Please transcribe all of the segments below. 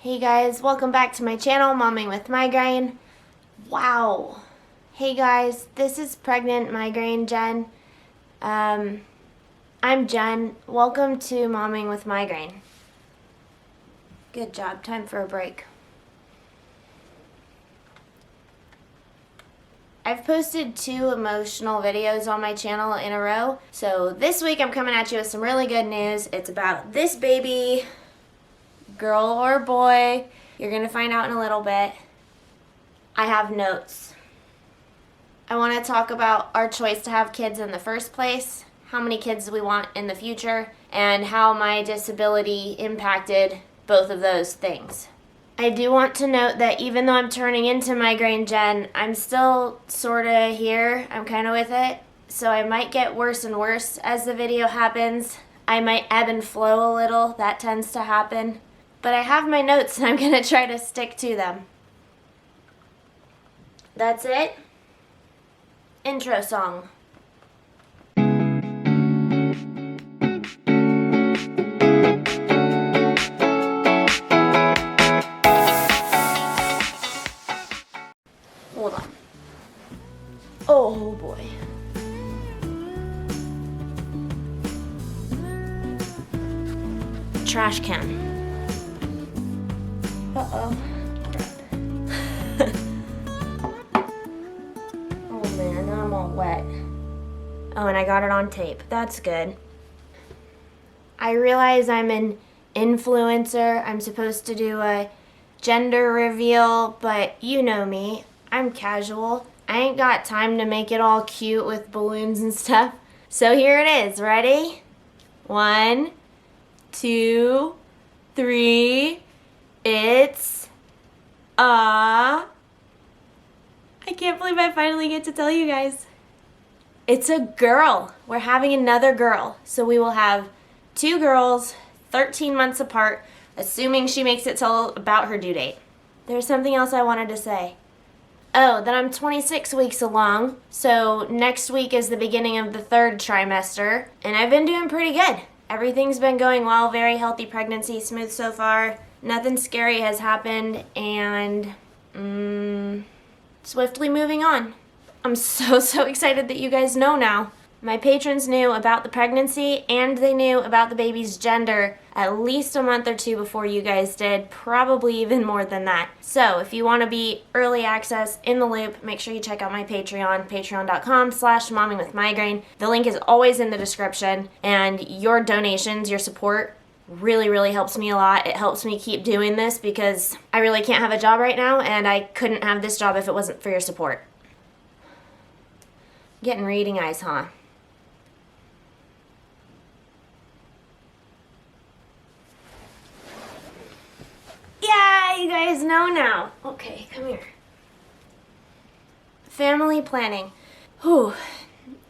Hey guys, welcome back to my channel, Momming with Migraine. Wow. Hey guys, this is Pregnant Migraine Jen. I'm Jen. Welcome to Momming with Migraine. Good job. Time for a break. I've posted 2 emotional videos on my channel in a row. So this week I'm coming at you with some really good news. It's about this baby, girl or boy. You're gonna find out in a little bit. I have notes. I want to talk about our choice to have kids in the first place, how many kids we want in the future, and how my disability impacted both of those things. I do want to note that even though I'm turning into Migraine Jen, I'm still sorta here. I'm kinda with it. So I might get worse and worse as the video happens. I might ebb and flow a little. That tends to happen. But I have my notes and I'm gonna try to stick to them. That's it. Intro song. Hold on. Oh boy. Trash can. Uh-oh. Oh man, now I'm all wet. Oh, and I got it on tape. That's good. I realize I'm an influencer. I'm supposed to do a gender reveal, but you know me. I'm casual. I ain't got time to make it all cute with balloons and stuff. So here it is. Ready? 1, 2, 3. It's I can't believe I finally get to tell you guys. It's a girl. We're having another girl. So we will have 2 girls, 13 months apart, assuming she makes it till about her due date. There's something else I wanted to say. Oh, that I'm 26 weeks along, so next week is the beginning of the 3rd trimester, and I've been doing pretty good. Everything's been going well, very healthy pregnancy, smooth so far. Nothing scary has happened, and swiftly moving on. I'm so excited that you guys know now. My patrons knew about the pregnancy and they knew about the baby's gender at least a month or 2 before you guys did, probably even more than that. So if you want to be early access in the loop, make sure you check out my Patreon, patreon.com/mommingwithmigraine. The link is always in the description, and your donations, your support, really helps me a lot. It helps me keep doing this because I really can't have a job right now, and I couldn't have this job if it wasn't for your support. Getting reading eyes, huh? Yeah, you guys know now. Okay, come here. Family planning. Whew.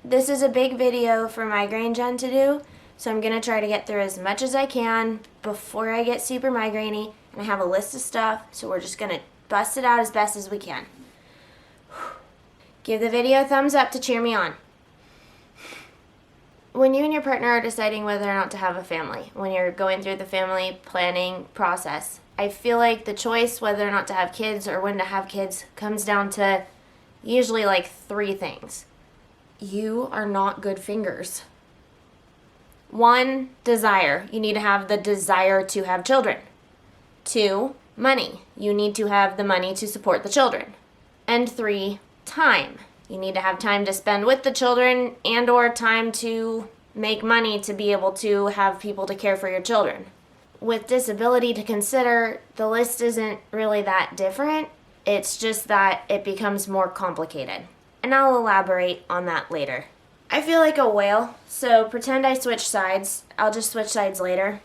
This is a big video for Migraine Jen to do, so I'm gonna try to get through as much as I can before I get super migraine-y, and I have a list of stuff, so we're just gonna bust it out as best as we can. Give the video a thumbs up to cheer me on. When you and your partner are deciding whether or not to have a family, when you're going through the family planning process, I feel like the choice whether or not to have kids or when to have kids comes down to usually like 3 things. You are not good fingers. 1, desire. You need to have the desire to have children. 2, money. You need to have the money to support the children. And 3, time. You need to have time to spend with the children and or time to make money to be able to have people to care for your children. With disability to consider, the list isn't really that different. It's just that it becomes more complicated. And I'll elaborate on that later. I feel like a whale, so pretend I switch sides. I'll just switch sides later.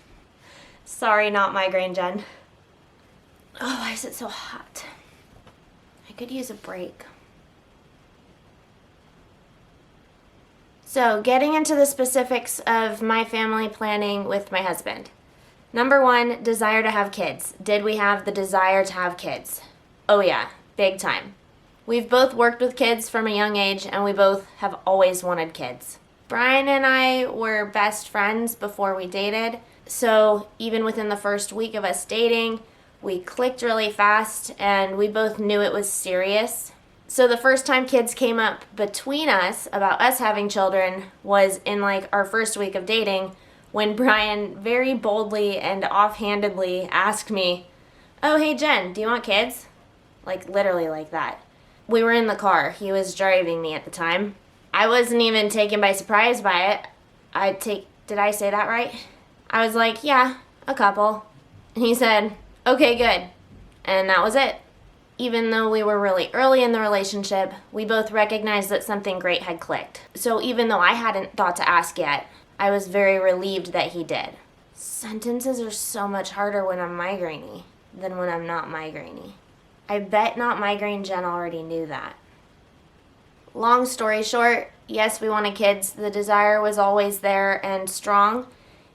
Sorry, not Migraine Jen. Oh, why is it so hot? I could use a break. So, getting into the specifics of my family planning with my husband. Number 1, desire to have kids. Did we have the desire to have kids? Oh yeah, big time. We've both worked with kids from a young age, and we both have always wanted kids. Brian and I were best friends before we dated, so even within the first week of us dating, We clicked really fast, and we both knew it was serious. So the first time kids came up between us about us having children was in like our first week of dating, when Brian very boldly and offhandedly asked me, "Oh, hey Jen, do you want kids?" Like literally like that. We were in the car. He was driving me at the time. I wasn't even taken by surprise by it. Did I say that right? I was like, yeah, a couple. And he said, okay, good. And that was it. Even though we were really early in the relationship, we both recognized that something great had clicked. So even though I hadn't thought to ask yet, I was very relieved that he did. Sentences are so much harder when I'm migraine-y than when I'm not migraine-y. I bet not migraine Jen already knew that. Long story short, yes, we wanted kids. The desire was always there and strong.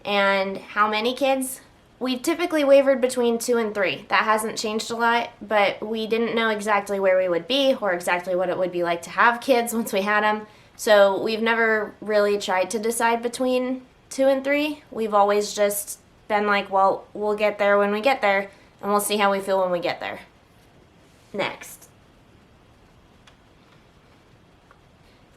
And how many kids? We've typically wavered between 2 and 3. That hasn't changed a lot, but we didn't know exactly where we would be or exactly what it would be like to have kids once we had them. So we've never really tried to decide between 2 and 3. We've always just been like, well, we'll get there when we get there, and we'll see how we feel when we get there. Next.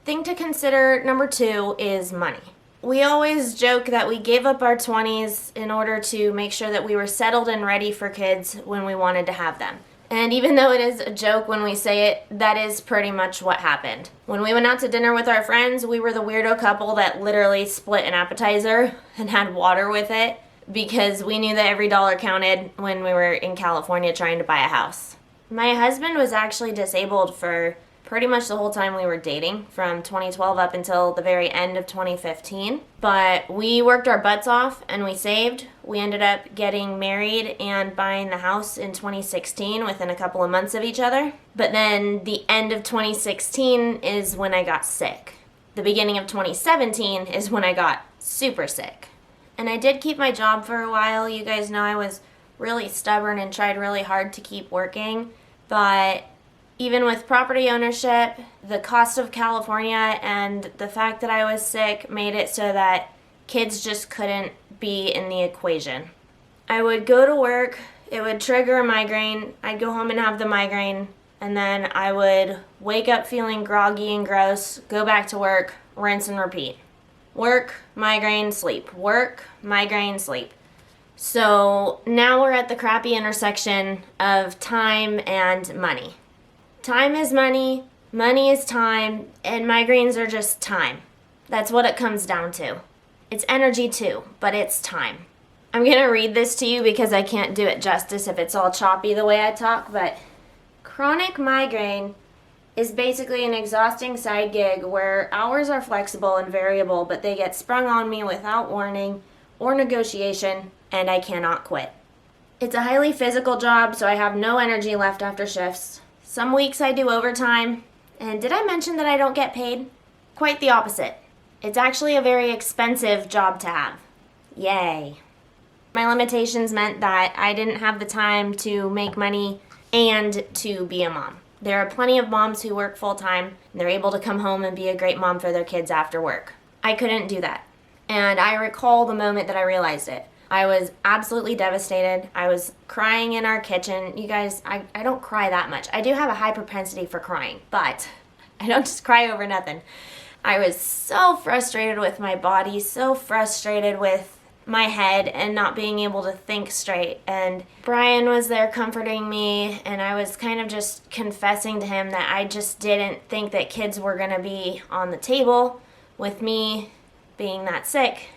Thing to consider, number 2, is money. We always joke that we gave up our 20s in order to make sure that we were settled and ready for kids when we wanted to have them. And even though it is a joke when we say it, that is pretty much what happened. When we went out to dinner with our friends, we were the weirdo couple that literally split an appetizer and had water with it because we knew that every dollar counted when we were in California trying to buy a house. My husband was actually disabled for pretty much the whole time we were dating, from 2012 up until the very end of 2015. But we worked our butts off and we saved. We ended up getting married and buying the house in 2016 within a couple of months of each other. But then the end of 2016 is when I got sick. The beginning of 2017 is when I got super sick. And I did keep my job for a while. You guys know I was really stubborn and tried really hard to keep working. But even with property ownership, the cost of California and the fact that I was sick made it so that kids just couldn't be in the equation. I would go to work, it would trigger a migraine, I'd go home and have the migraine, and then I would wake up feeling groggy and gross, go back to work, rinse and repeat. Work, migraine, sleep. Work, migraine, sleep. So now we're at the crappy intersection of time and money. Time is money, money is time, and migraines are just time. That's what it comes down to. It's energy too, but it's time. I'm going to read this to you because I can't do it justice if it's all choppy the way I talk, but chronic migraine is basically an exhausting side gig where hours are flexible and variable, but they get sprung on me without warning or negotiation, and I cannot quit. It's a highly physical job, so I have no energy left after shifts. Some weeks I do overtime, and did I mention that I don't get paid? Quite the opposite. It's actually a very expensive job to have. Yay. My limitations meant that I didn't have the time to make money and to be a mom. There are plenty of moms who work full-time, and they're able to come home and be a great mom for their kids after work. I couldn't do that. And I recall the moment that I realized it. I was absolutely devastated. I was crying in our kitchen. You guys, I don't cry that much. I do have a high propensity for crying, but I don't just cry over nothing. I was so frustrated with my body, so frustrated with my head and not being able to think straight. And Brian was there comforting me, and I was kind of just confessing to him that I just didn't think that kids were going to be on the table with me being that sick.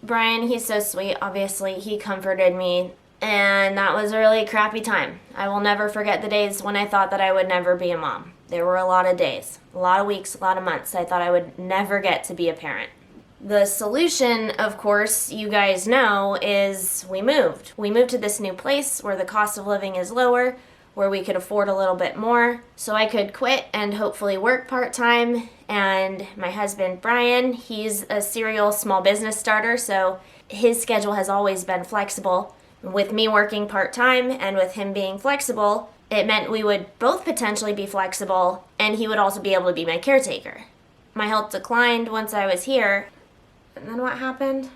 Brian, he's so sweet, obviously. He comforted me, and that was a really crappy time. I will never forget the days when I thought that I would never be a mom. There were a lot of days, a lot of weeks, a lot of months I thought I would never get to be a parent. The solution, of course, you guys know, is we moved. We moved to this new place where the cost of living is lower, where we could afford a little bit more, so I could quit and hopefully work part-time. And my husband, Brian, he's a serial small business starter, so his schedule has always been flexible. With me working part-time and with him being flexible, it meant we would both potentially be flexible, and he would also be able to be my caretaker. My health declined once I was here, and then what happened?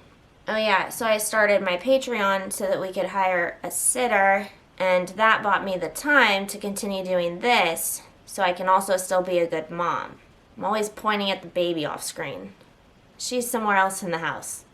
Oh yeah, so I started my Patreon so that we could hire a sitter, and that bought me the time to continue doing this so I can also still be a good mom. I'm always pointing at the baby off screen. She's somewhere else in the house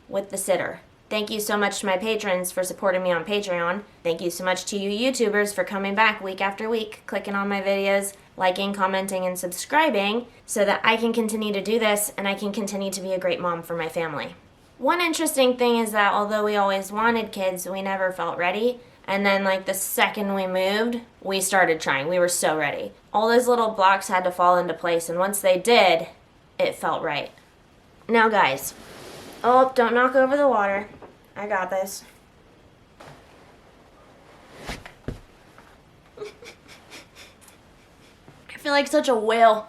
with the sitter. Thank you so much to my patrons for supporting me on Patreon. Thank you so much to you YouTubers for coming back week after week, clicking on my videos, liking, commenting, and subscribing so that I can continue to do this and I can continue to be a great mom for my family. One interesting thing is that although we always wanted kids, we never felt ready. And then like the second we moved, we started trying. We were so ready. All those little blocks had to fall into place, and once they did, it felt right. Now guys, oh, don't knock over the water. I got this. I feel like such a whale.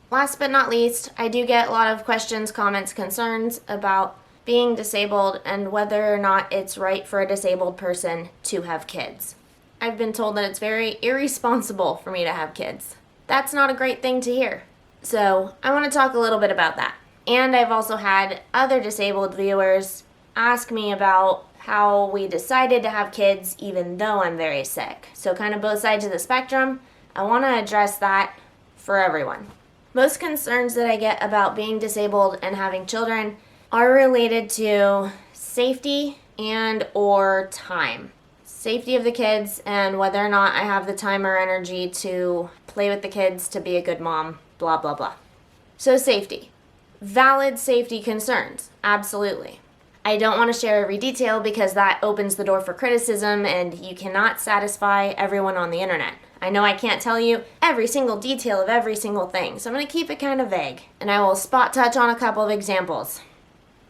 Last but not least, I do get a lot of questions, comments, concerns about being disabled and whether or not it's right for a disabled person to have kids. I've been told that it's very irresponsible for me to have kids. That's not a great thing to hear. So I want to talk a little bit about that. And I've also had other disabled viewers ask me about how we decided to have kids even though I'm very sick. So kind of both sides of the spectrum. I want to address that for everyone. Most concerns that I get about being disabled and having children are related to safety and or time. Safety of the kids and whether or not I have the time or energy to play with the kids, to be a good mom, blah, blah, blah. So safety. Valid safety concerns, absolutely. I don't want to share every detail because that opens the door for criticism and you cannot satisfy everyone on the internet. I know I can't tell you every single detail of every single thing, so I'm going to keep it kind of vague. And I will spot touch on a couple of examples.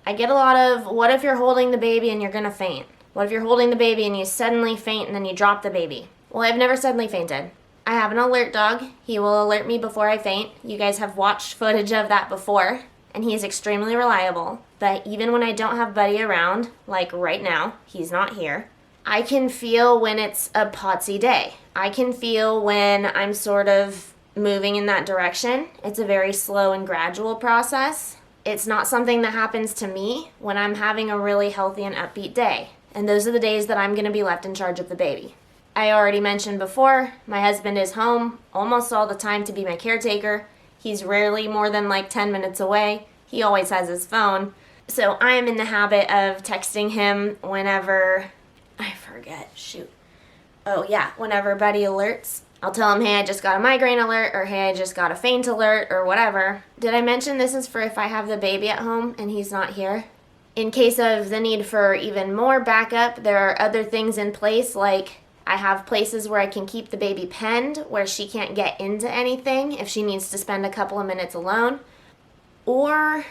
I get a lot of, what if you're holding the baby and you're going to faint? What if you're holding the baby and you suddenly faint and then you drop the baby? Well, I've never suddenly fainted. I have an alert dog. He will alert me before I faint. You guys have watched footage of that before, and he is extremely reliable. But even when I don't have Buddy around, like right now, he's not here, I can feel when it's a potsy day. I can feel when I'm sort of moving in that direction. It's a very slow and gradual process. It's not something that happens to me when I'm having a really healthy and upbeat day. And those are the days that I'm going to be left in charge of the baby. I already mentioned before, my husband is home almost all the time to be my caretaker. He's rarely more than like 10 minutes away. He always has his phone. So I am in the habit of texting him whenever, I forget, shoot. Oh yeah, whenever Buddy alerts, I'll tell him, hey, I just got a migraine alert, or hey, I just got a faint alert, or whatever. Did I mention this is for if I have the baby at home and he's not here? In case of the need for even more backup, there are other things in place, like I have places where I can keep the baby penned, where she can't get into anything if she needs to spend a couple of minutes alone. Or,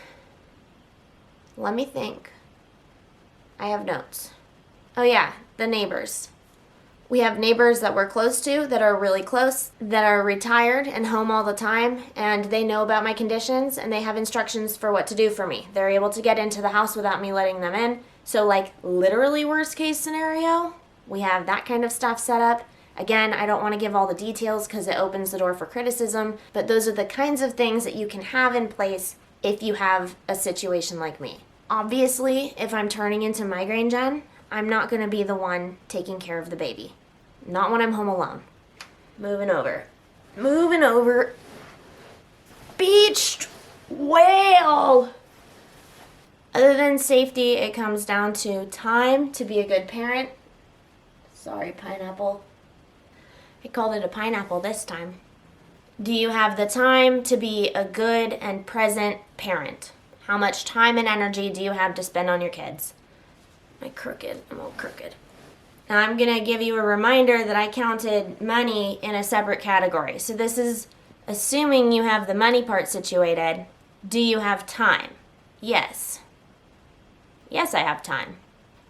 let me think. I have notes. Oh yeah, the neighbors. We have neighbors that we're close to, that are really close, that are retired and home all the time, and they know about my conditions, and they have instructions for what to do for me. They're able to get into the house without me letting them in. So like literally worst case scenario, we have that kind of stuff set up. Again, I don't want to give all the details because it opens the door for criticism, but those are the kinds of things that you can have in place if you have a situation like me. Obviously, if I'm turning into migraine Jen, I'm not going to be the one taking care of the baby. Not when I'm home alone. Moving over. Beached whale! Other than safety, it comes down to time to be a good parent. Sorry, pineapple. I called it a pineapple this time. Do you have the time to be a good and present parent? How much time and energy do you have to spend on your kids? I'm all crooked. Now I'm going to give you a reminder that I counted money in a separate category. So this is assuming you have the money part situated. Do you have time? Yes. Yes, I have time.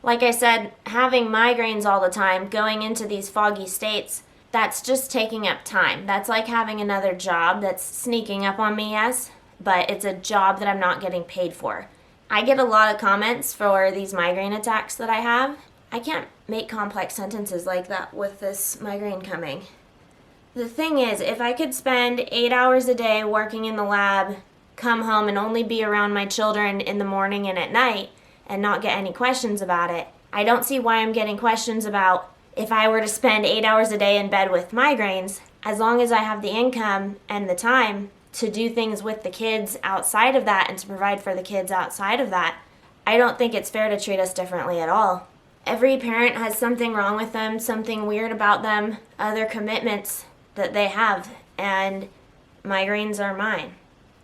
Like I said, having migraines all the time, going into these foggy states, that's just taking up time. That's like having another job that's sneaking up on me, yes, but it's a job that I'm not getting paid for. I get a lot of comments for these migraine attacks that I have. I can't make complex sentences like that with this migraine coming. The thing is, if I could spend 8 hours a day working in the lab come home and only be around my children in the morning and at night and not get any questions about it, I don't see why I'm getting questions about if I were to spend 8 hours a day in bed with migraines, as long as I have the income and the time to do things with the kids outside of that and to provide for the kids outside of that. I don't think it's fair to treat us differently at all. Every parent has something wrong with them, something weird about them, other commitments that they have, and migraines are mine.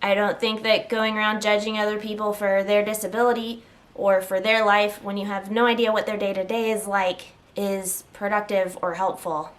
I don't think that going around judging other people for their disability or for their life when you have no idea what their day-to-day is like is productive or helpful.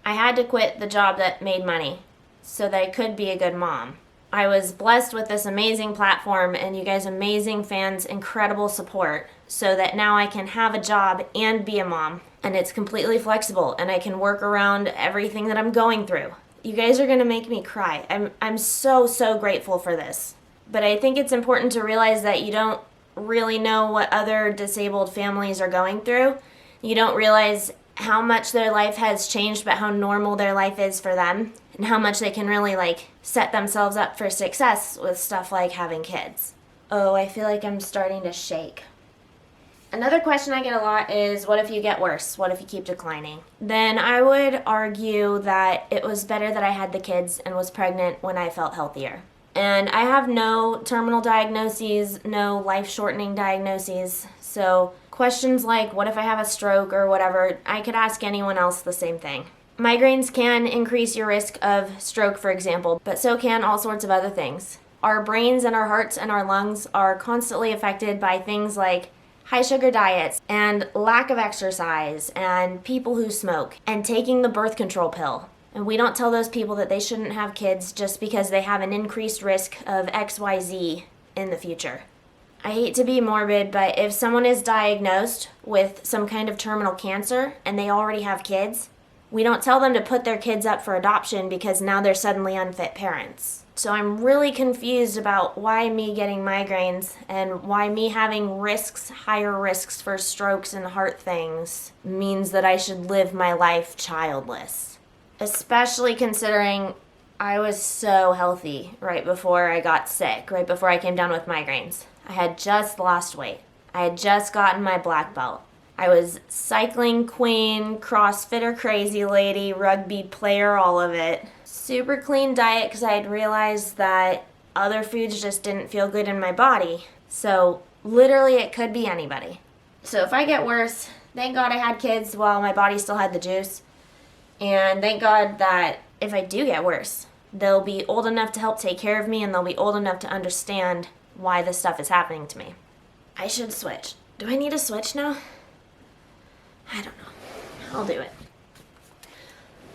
I had to quit the job that made money so that I could be a good mom. I was blessed with this amazing platform and you guys amazing fans, incredible support, so that now I can have a job and be a mom. And it's completely flexible and I can work around everything that I'm going through. You guys are gonna make me cry. I'm so grateful for this. But I think it's important to realize that you don't really know what other disabled families are going through. You don't realize how much their life has changed, but how normal their life is for them, and how much they can really set themselves up for success with stuff like having kids. Oh, I feel like I'm starting to shake. Another question I get a lot is, what if you get worse? What if you keep declining? Then I would argue that it was better that I had the kids and was pregnant when I felt healthier. And I have no terminal diagnoses, no life-shortening diagnoses, so questions like, what if I have a stroke or whatever, I could ask anyone else the same thing. Migraines can increase your risk of stroke, for example, but so can all sorts of other things. Our brains and our hearts and our lungs are constantly affected by things like high sugar diets and lack of exercise and people who smoke and taking the birth control pill. And we don't tell those people that they shouldn't have kids just because they have an increased risk of XYZ in the future. I hate to be morbid, but if someone is diagnosed with some kind of terminal cancer and they already have kids, we don't tell them to put their kids up for adoption because now they're suddenly unfit parents. So I'm really confused about why me getting migraines and why me having higher risks for strokes and heart things means that I should live my life childless. Especially considering I was so healthy right before I got sick, right before I came down with migraines. I had just lost weight. I had just gotten my black belt. I was cycling queen, CrossFitter crazy lady, rugby player, all of it. Super clean diet because I had realized that other foods just didn't feel good in my body. So literally it could be anybody. So if I get worse, thank God I had kids while my body still had the juice. And thank God that if I do get worse, they'll be old enough to help take care of me and they'll be old enough to understand why this stuff is happening to me. I should switch. Do I need to switch now? I don't know. I'll do it.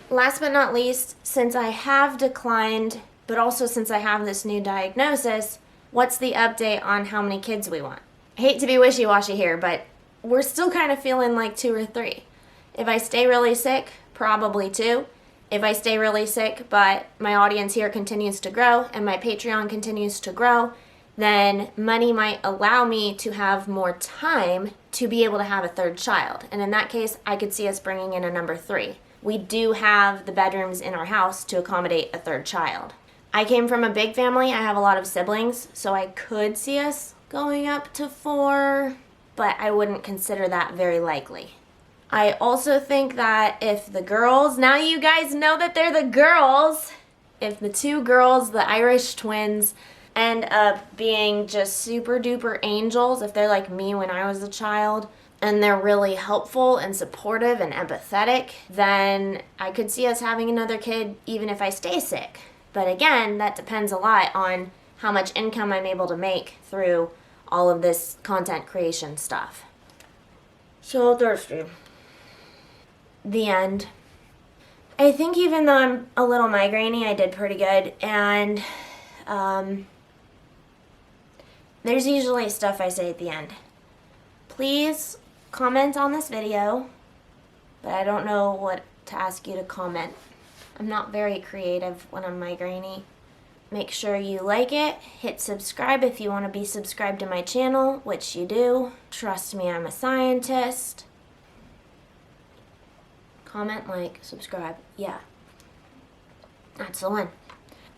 Last but not least, since I have declined, but also since I have this new diagnosis, what's the update on how many kids we want? I hate to be wishy-washy here, but we're still kind of feeling like 2 or 3. If I stay really sick, probably 2. If I stay really sick, but my audience here continues to grow and my Patreon continues to grow, then money might allow me to have more time to be able to have a 3rd child. And in that case, I could see us bringing in a number 3. We do have the bedrooms in our house to accommodate a 3rd child. I came from a big family. I have a lot of siblings, so I could see us going up to 4, but I wouldn't consider that very likely. I also think that if the girls, now you guys know that they're the girls, if the 2 girls, the Irish twins, end up being just super duper angels, if they're like me when I was a child, and they're really helpful and supportive and empathetic, then I could see us having another kid even if I stay sick. But again, that depends a lot on how much income I'm able to make through all of this content creation stuff. So thirsty. The end. I think even though I'm a little migrainey, I did pretty good, and there's usually stuff I say at the end. Please comment on this video, but I don't know what to ask you to comment. I'm not very creative when I'm migrainey. Make sure you like it. Hit subscribe if you want to be subscribed to my channel, which you do. Trust me, I'm a scientist. Comment, like, subscribe. Yeah. That's the one.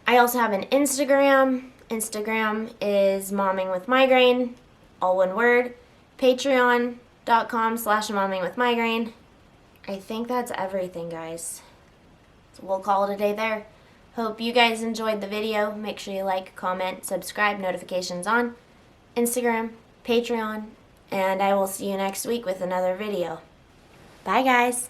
I also have an Instagram. Instagram is Momming with Migraine, all one word. Patreon.com/Momming with Migraine. I think that's everything, guys. So we'll call it a day there. Hope you guys enjoyed the video. Make sure you like, comment, subscribe, notifications on. Instagram, Patreon, and I will see you next week with another video. Bye, guys.